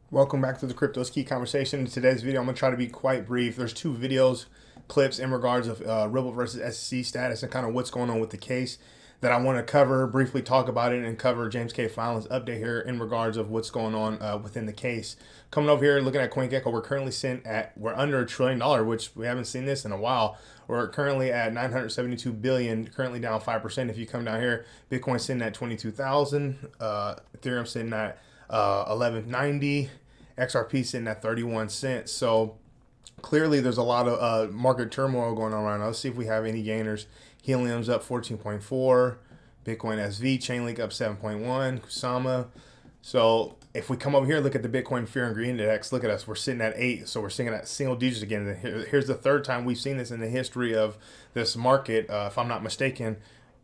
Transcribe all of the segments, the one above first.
Welcome back to the Crypto's Key Conversation. In today's video, I'm going to try to be quite brief. There's two videos, clips in regards of Ripple versus SEC status and kind of what's going on with the case that I want to cover, briefly talk about it, and cover James K. Fallon's update here in regards of what's going on within the case. Coming over here, looking at CoinGecko, we're currently we're under $1 trillion, which we haven't seen this in a while. We're currently at 972 billion, currently down 5%. If you come down here, Bitcoin sitting at 22,000, Ethereum sitting at 1190, XRP sitting at 31 cents. So clearly there's a lot of market turmoil going on right now. Let's see if we have any gainers. Helium's up 14.4, Bitcoin SV, Chainlink up 7.1, Kusama. So if we come over here, look at the Bitcoin Fear and Greed Index, look at us. We're sitting at 8, so we're sitting at single digits again. Here's the third time we've seen this in the history of this market, if I'm not mistaken.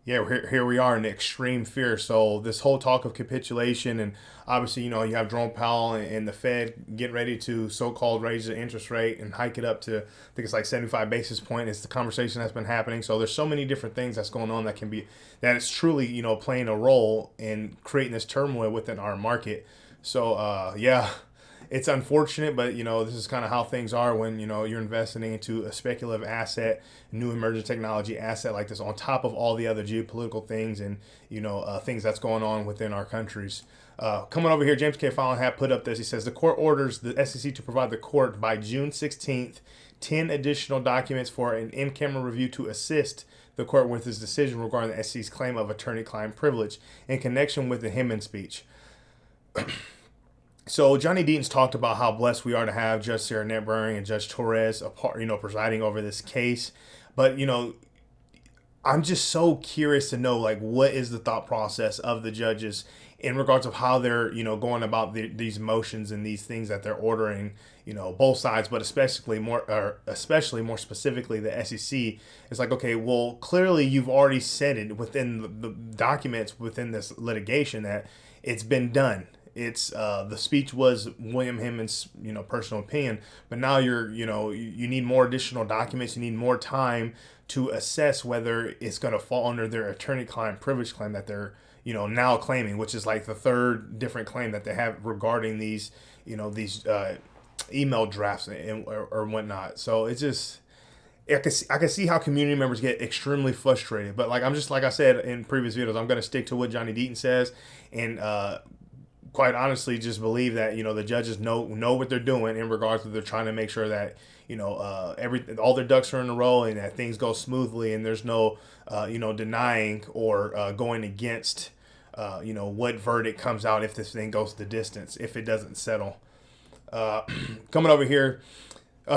Yeah, here we are in extreme fear. So this whole talk of capitulation, and obviously, you have Jerome Powell and the Fed getting ready to so-called raise the interest rate and hike it up to, I think it's like 75 basis point. It's the conversation that's been happening. So there's so many different things that's going on that is truly, playing a role in creating this turmoil within our market. So, yeah. It's unfortunate, but this is kind of how things are when you're investing into a speculative asset, new emerging technology asset like this, on top of all the other geopolitical things and things that's going on within our countries. Coming over here, James K. Fallon had put up this. He says the court orders the SEC to provide the court by June 16th 10 additional documents for an in-camera review to assist the court with its decision regarding the SEC's claim of attorney-client privilege in connection with the Hinman speech. So Johnny Deaton's talked about how blessed we are to have Judge Sarah Netbury and Judge Torres presiding over this case. But I'm just so curious to know, like, what is the thought process of the judges in regards of how they're going about these motions and these things that they're ordering. Both sides, but especially more specifically the SEC. It's like, okay, well, clearly you've already said it within the documents within this litigation that it's been done. It's the speech was William Hemmons, personal opinion, but now you need more additional documents. You need more time to assess whether it's going to fall under their attorney-client privilege claim that they're now claiming, which is like the third different claim that they have regarding these email drafts or whatnot. So it's just. I can see how community members get extremely frustrated, but like I said in previous videos, I'm going to stick to what Johnny Deaton says, and quite honestly just believe that the judges know what they're doing in regards to they're trying to make sure that all their ducks are in a row and that things go smoothly and there's no denying or going against what verdict comes out if this thing goes the distance, if it doesn't settle. Coming over here,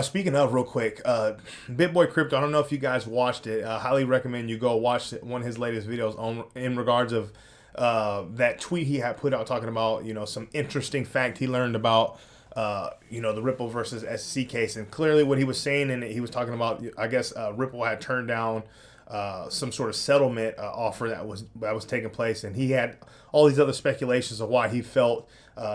speaking of, real quick, BitBoy Crypto, I don't know if you guys watched it. Highly recommend you go watch one of his latest videos in regards of that tweet he had put out talking about some interesting fact he learned about the Ripple versus SEC case. And clearly what he was saying, and he was talking about, I guess Ripple had turned down some sort of settlement offer that was taking place, and he had all these other speculations of why he felt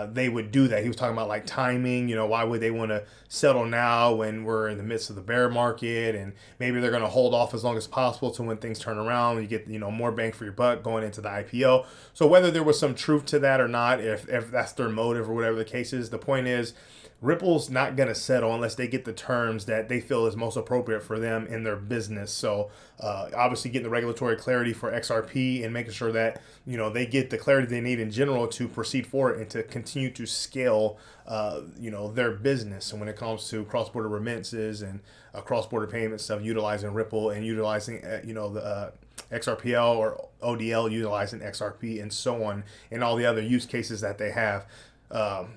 they would do that. He was talking about like timing, why would they want to settle now when we're in the midst of the bear market, and maybe they're going to hold off as long as possible to when things turn around, you get more bang for your buck going into the IPO. So whether there was some truth to that or not, if that's their motive or whatever the case is, the point is Ripple's not going to settle unless they get the terms that they feel is most appropriate for them in their business. So obviously getting the regulatory clarity for XRP and making sure that they get the clarity they need in general to proceed forward and to continue to scale their business. And when it comes to cross-border remittances and cross-border payment stuff, utilizing Ripple and utilizing the XRPL or ODL utilizing XRP and so on, and all the other use cases that they have.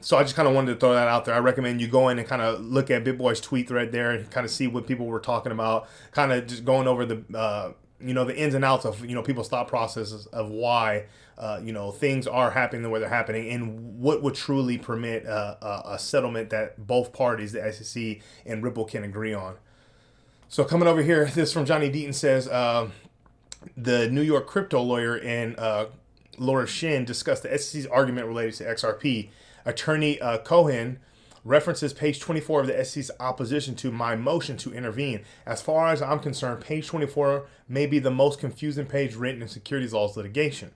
So I just kind of wanted to throw that out there. I recommend you go in and kind of look at BitBoy's tweet thread there and kind of see what people were talking about, kind of just going over the the ins and outs of people's thought processes of why things are happening the way they're happening, and what would truly permit a settlement that both parties, the SEC and Ripple, can agree on. So coming over here, this from Johnny Deaton says the New York crypto lawyer and Laura Shin discussed the SEC's argument related to XRP. Attorney Cohen references page 24 of the SEC's opposition to my motion to intervene. As far as I'm concerned, page 24 may be the most confusing page written in securities laws litigation.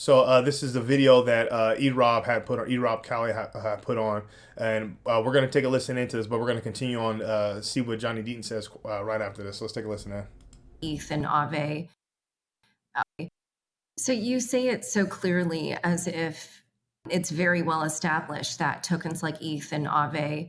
So this is the video that Rob had put on, Rob Callie had put on, and we're gonna take a listen into this, but we're gonna continue on see what Johnny Deaton says right after this. So let's take a listen in. ETH and Aave. So you say it so clearly as if it's very well established that tokens like ETH and Aave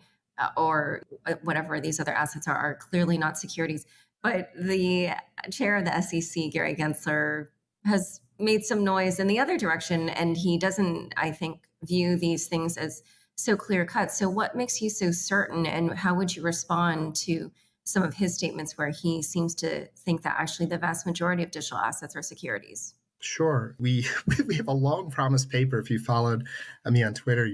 or whatever these other assets are clearly not securities. But the chair of the SEC, Gary Gensler, has made some noise in the other direction, and he doesn't, I think, view these things as so clear cut. So what makes you so certain, and how would you respond to some of his statements where he seems to think that actually the vast majority of digital assets are securities? Sure. We we have a long promised paper. If you followed me on Twitter,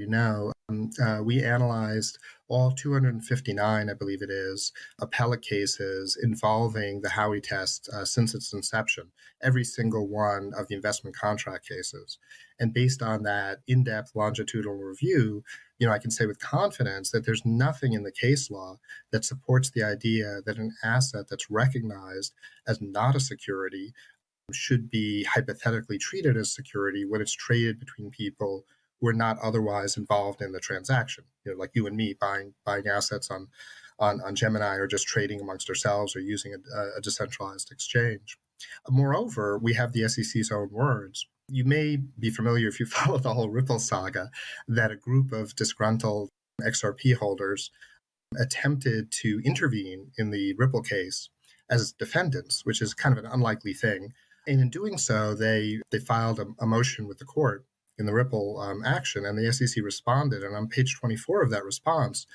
we analyzed all 259, I believe it is, appellate cases involving the Howey test since its inception, every single one of the investment contract cases. And based on that in-depth longitudinal review, I can say with confidence that there's nothing in the case law that supports the idea that an asset that's recognized as not a security should be hypothetically treated as security when it's traded between people who are not otherwise involved in the transaction. Like you and me buying assets on Gemini, or just trading amongst ourselves, or using a decentralized exchange. Moreover, we have the SEC's own words. You may be familiar, if you follow the whole Ripple saga, that a group of disgruntled XRP holders attempted to intervene in the Ripple case as defendants, which is kind of an unlikely thing. And in doing so, they filed a motion with the court in the Ripple action, and the SEC responded. And on page 24 of that response,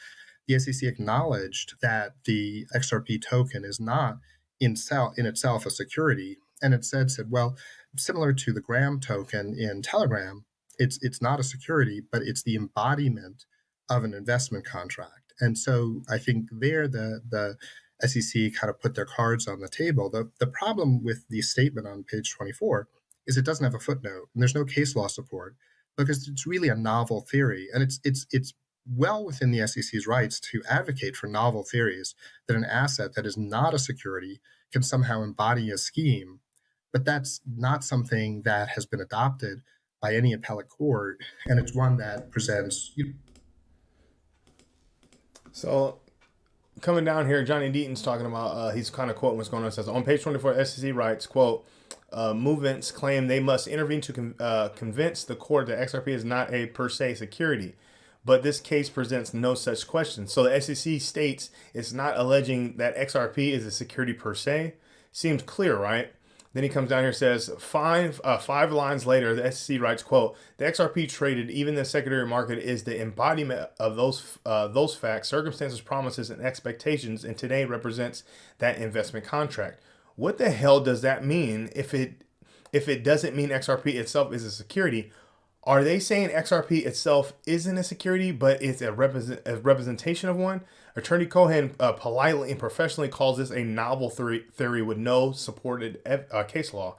the SEC acknowledged that the XRP token is not in itself a security. And it said, well, similar to the Gram token in Telegram, it's not a security, but it's the embodiment of an investment contract. And so I think there the SEC kind of put their cards on the table. The problem with the statement on page 24 is it doesn't have a footnote, and there's no case law support, because it's really a novel theory, and it's well within the SEC's rights to advocate for novel theories that an asset that is not a security can somehow embody a scheme, but that's not something that has been adopted by any appellate court, and it's one that presents. So coming down here, Johnny Deaton's talking about, he's kind of quoting what's going on. It says, on page 24, SEC writes, quote, movements claim they must intervene to convince the court that XRP is not a per se security. But this case presents no such question. So the SEC states it's not alleging that XRP is a security per se. Seems clear, right? Then he comes down here and says, five lines later, the SEC writes, quote, the XRP traded even in the secondary market is the embodiment of those facts, circumstances, promises, and expectations, and today represents that investment contract. What the hell does that mean if it doesn't mean XRP itself is a security? Are they saying XRP itself isn't a security, but it's a representation of one? Attorney Cohen politely and professionally calls this a novel theory with no supported case law.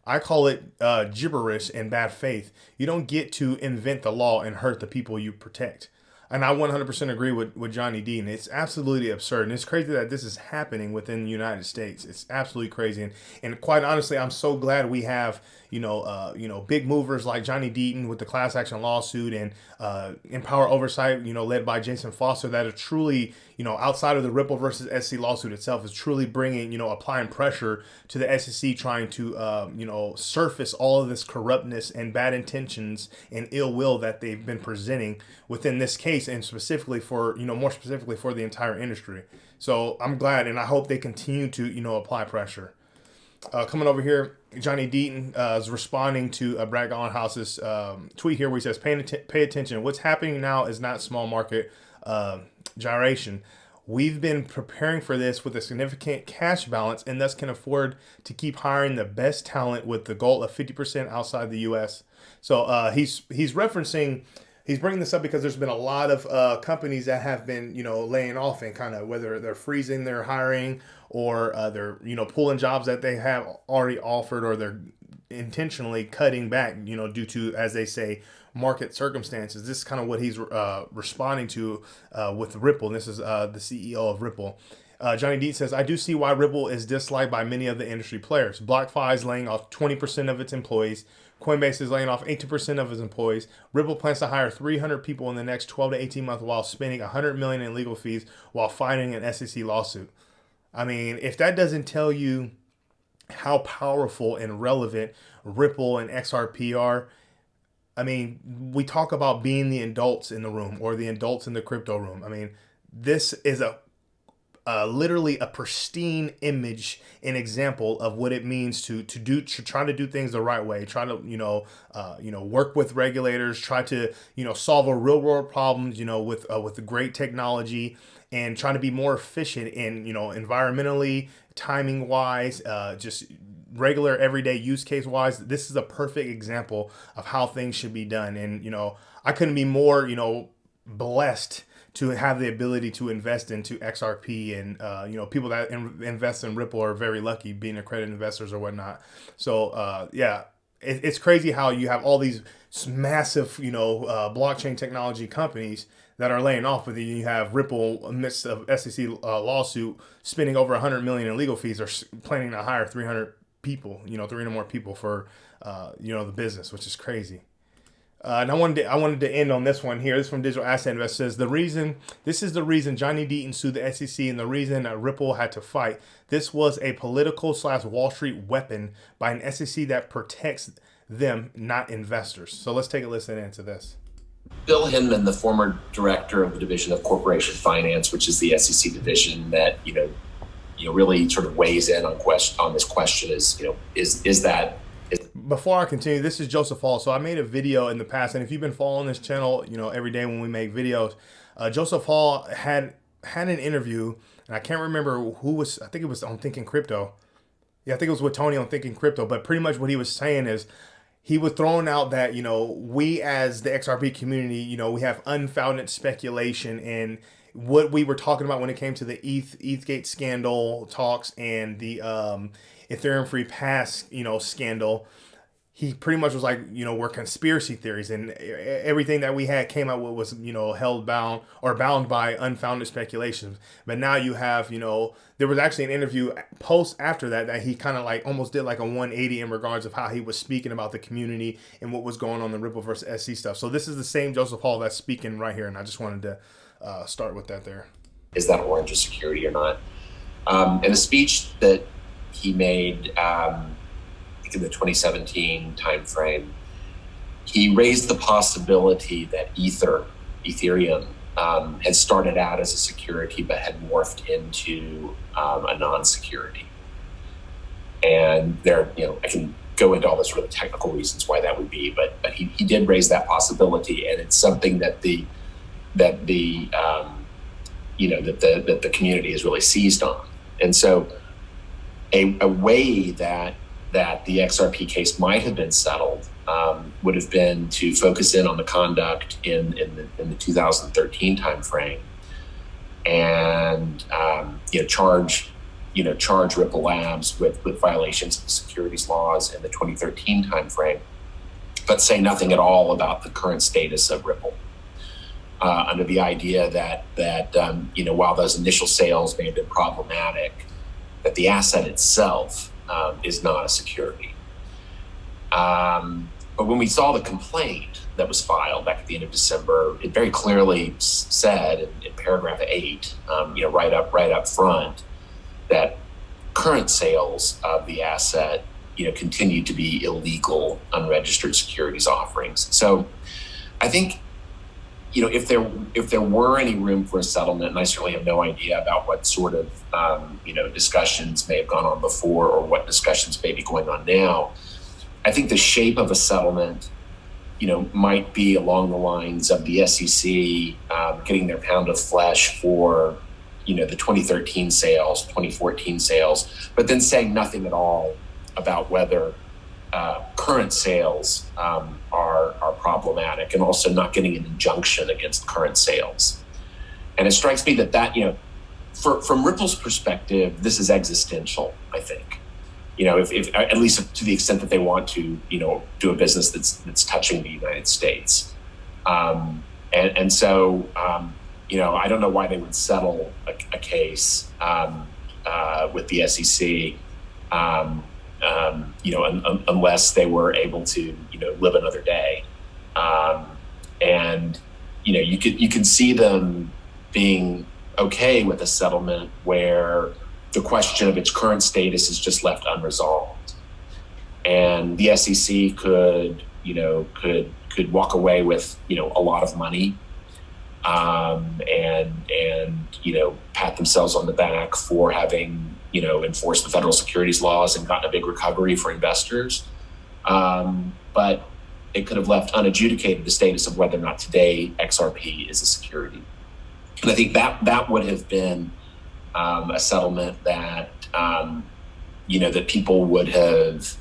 I call it gibberish and bad faith. You don't get to invent the law and hurt the people you protect. And I 100% agree with Johnny Dean. It's absolutely absurd. And it's crazy that this is happening within the United States. It's absolutely crazy. And quite honestly, I'm so glad we have, big movers like Johnny Deaton with the class action lawsuit, and Empower Oversight, led by Jason Foster, that are truly, outside of the Ripple versus SEC lawsuit itself, is truly bringing, applying pressure to the SEC, trying to, surface all of this corruptness and bad intentions and ill will that they've been presenting within this case, and specifically for, more specifically for the entire industry. So I'm glad, and I hope they continue to, apply pressure. Coming over here, Johnny Deaton is responding to Brad Garlinghaus's tweet here, where he says, pay attention. What's happening now is not small market gyration. We've been preparing for this with a significant cash balance, and thus can afford to keep hiring the best talent with the goal of 50% outside the U.S. So he's referencing. He's bringing this up because there's been a lot of companies that have been, laying off, and kind of whether they're freezing their hiring, or they're, pulling jobs that they have already offered, or they're intentionally cutting back, due to, as they say, market circumstances. This is kind of what he's responding to with Ripple. And this is the CEO of Ripple. Johnny Deet says, I do see why Ripple is disliked by many of the industry players. BlockFi is laying off 20% of its employees. Coinbase is laying off 18% of its employees. Ripple plans to hire 300 people in the next 12 to 18 months while spending $100 million in legal fees while fighting an SEC lawsuit. I mean, if that doesn't tell you how powerful and relevant Ripple and XRP are, I mean, we talk about being the adults in the room or the adults in the crypto room. I mean, this is literally a pristine image and example of what it means to try to do things the right way, try to work with regulators, try to solve a real world problems with great technology, and trying to be more efficient in environmentally, timing wise, just regular everyday use case wise. This is a perfect example of how things should be done. And I couldn't be more blessed to have the ability to invest into XRP, and people that invest in Ripple are very lucky being accredited investors or whatnot. So it's crazy how you have all these massive blockchain technology companies that are laying off, but then you have Ripple amidst of SEC lawsuit spending over $100 million in legal fees, are planning to hire 300 people, 300 more people for the business, which is crazy. And I wanted to end on this one here. This is from Digital Asset Investor. Says this is the reason Johnny Deaton sued the SEC and the reason that Ripple had to fight. This was a political / Wall Street weapon by an SEC that protects them, not investors. So let's take a listen into this. Bill Hinman, the former director of the Division of Corporation Finance, which is the SEC division that really sort of weighs in on this question, is that. Before I continue, this is Joseph Hall. So I made a video in the past, and if you've been following this channel, every day when we make videos, Joseph Hall had an interview, and I can't remember who was. I think it was on Thinking Crypto. Yeah, I think it was with Tony on Thinking Crypto. But pretty much what he was saying is, he was throwing out that we as the XRP community, we have unfounded speculation, and what we were talking about when it came to the ETHgate scandal talks and the Ethereum free pass scandal. He pretty much was like, we're conspiracy theories, and everything that we had came out with was, bound by unfounded speculations. But now you have, there was actually an interview post after that he kind of like almost did like a 180 in regards of how he was speaking about the community and what was going on in the Ripple versus SC stuff. So this is the same Joseph Hall that's speaking right here, and I just wanted to start with that there. Is that orange a security or not? In a speech that he made, in the 2017 timeframe, he raised the possibility that Ethereum had started out as a security but had morphed into a non-security. And there, I can go into all this really technical reasons why that would be, but he did raise that possibility, and it's something that the community has really seized on. And so a way that the XRP case might have been settled would have been to focus in on the conduct in the 2013 timeframe, and charge Ripple Labs with violations of the securities laws in the 2013 timeframe, but say nothing at all about the current status of Ripple, under the idea that while those initial sales may have been problematic, that the asset itself is not a security. But when we saw the complaint that was filed back at the end of December, it very clearly said in paragraph 8, right up front, that current sales of the asset, continue to be illegal, unregistered securities offerings. So I think, if there were any room for a settlement, and I certainly have no idea about what sort of discussions may have gone on before or what discussions may be going on now, I think the shape of a settlement, might be along the lines of the SEC getting their pound of flesh for, the 2013 sales, 2014 sales, but then saying nothing at all about whether current sales are problematic, and also not getting an injunction against current sales. And it strikes me that from Ripple's perspective, this is existential, I think. If at least to the extent that they want to, do a business that's touching the United States. So I don't know why they would settle a case with the SEC, unless they were able to, live another day. And you could see them being okay with a settlement where the question of its current status is just left unresolved, and the SEC could walk away with a lot of money, and pat themselves on the back for having enforced the federal securities laws and gotten a big recovery for investors. But it could have left unadjudicated the status of whether or not today XRP is a security. And I think that would have been a settlement that that people would have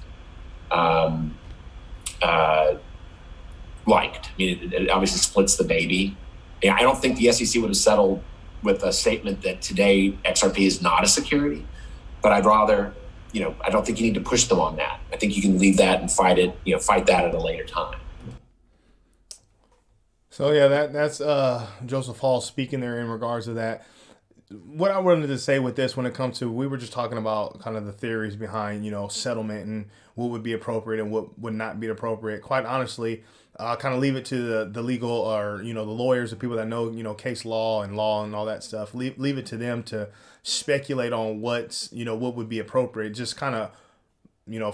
liked. I mean, it obviously splits the baby. I don't think the SEC would have settled with a statement that today XRP is not a security, but I'd rather, I don't think you need to push them on that. I think you can leave that and fight that at a later time. So yeah, that's Joseph Hall speaking there in regards to that. What I wanted to say with this, when it comes to, we were just talking about kind of the theories behind, settlement and what would be appropriate and what would not be appropriate. Quite honestly, kind of leave it to the legal, or, the lawyers, the people that know, case law and all that stuff. Leave it to them to speculate on what would be appropriate. Just kind of,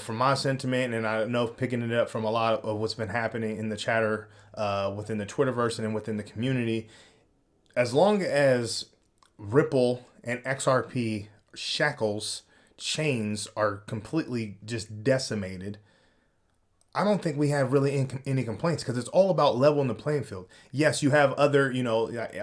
from my sentiment, and I know picking it up from a lot of what's been happening in the chatter within the Twitterverse and within the community, as long as Ripple and XRP shackles, chains are completely just decimated, I don't think we have really any complaints, because it's all about leveling the playing field. Yes, you have other,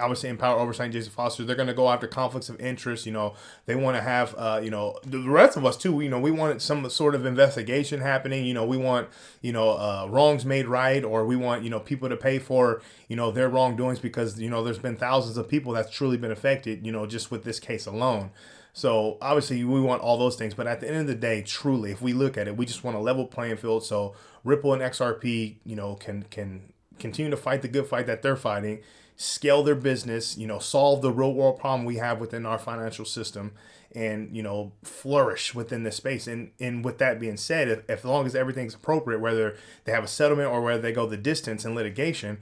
obviously Empower Oversight and Jason Foster, they're going to go after conflicts of interest. They want to have, the rest of us too, we want some sort of investigation happening. We want, wrongs made right, or we want, people to pay for, their wrongdoings, because, there's been thousands of people that's truly been affected, just with this case alone. So obviously we want all those things, but at the end of the day, truly, if we look at it, we just want a level playing field. So Ripple and XRP, can continue to fight the good fight that they're fighting, scale their business, solve the real world problem we have within our financial system, and, flourish within this space. And with that being said, if as long as everything's appropriate, whether they have a settlement or whether they go the distance in litigation,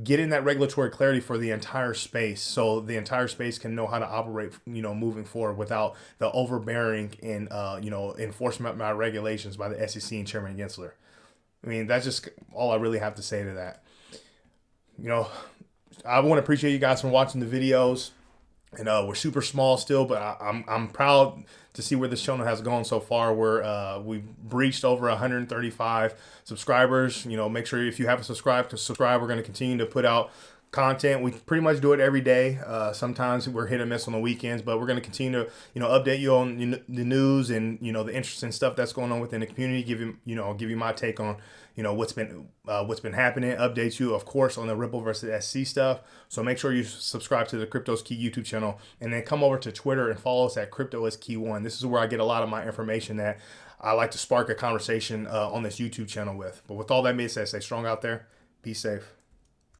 getting that regulatory clarity for the entire space, so the entire space can know how to operate, moving forward without the overbearing and, enforcement by regulations by the SEC and Chairman Gensler. I mean, that's just all I really have to say to that. I want to appreciate you guys for watching the videos. And we're super small still, but I'm proud to see where this channel has gone so far. We've breached over 135 subscribers. Make sure if you haven't subscribed to subscribe. We're going to continue to put out content. We pretty much do it every day. Sometimes we're hit or miss on the weekends, but we're going to continue to update you on the news and the interesting stuff that's going on within the community. Give you my take on what's been happening. Update you, of course, on the Ripple versus SC stuff. So make sure you subscribe to the Crypto's Key YouTube channel, and then come over to Twitter and follow us at Crypto is Key 1. This is where I get a lot of my information that I like to spark a conversation on this YouTube channel with. But with all that being said, stay strong out there. Be safe.